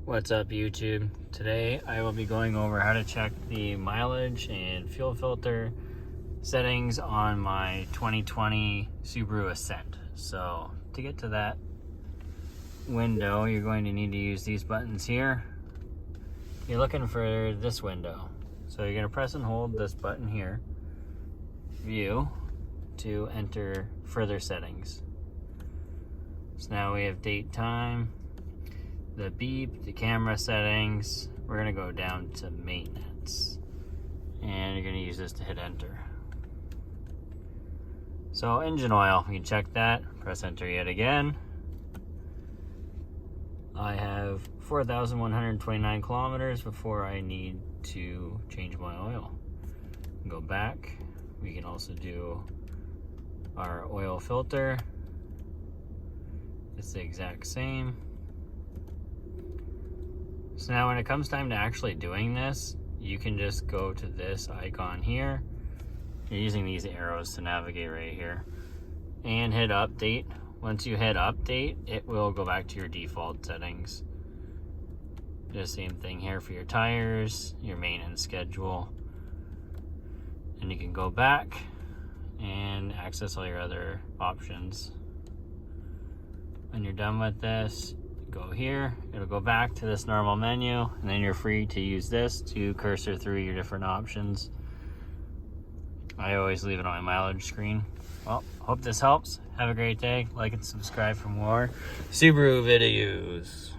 What's up, YouTube? Today I will be going over how to check the mileage and fuel filter settings on my 2020 Subaru Ascent. So to get to that window, you're going to need to use these buttons here. You're looking for this window. So you're going to press and hold this button here, view, to enter further settings. So now we have date, time, the beep, the camera settings. We're gonna go down to maintenance, and you're gonna use this to hit enter. So engine oil, we can check that, press enter yet again. I have 4,129 kilometers before I need to change my oil. Go back. We can also do our oil filter. It's the exact same. So now when it comes time to actually doing this, you can just go to this icon here. You're using these arrows to navigate right here and hit update. Once you hit update, it will go back to your default settings. Do the same thing here for your tires, your maintenance schedule, and you can go back and access all your other options. When you're done with this, go here, it'll go back to this normal menu, and then you're free to use this to cursor through your different options. I always leave it on my mileage screen. Well, hope this helps. Have a great day. Like and subscribe for more Subaru videos.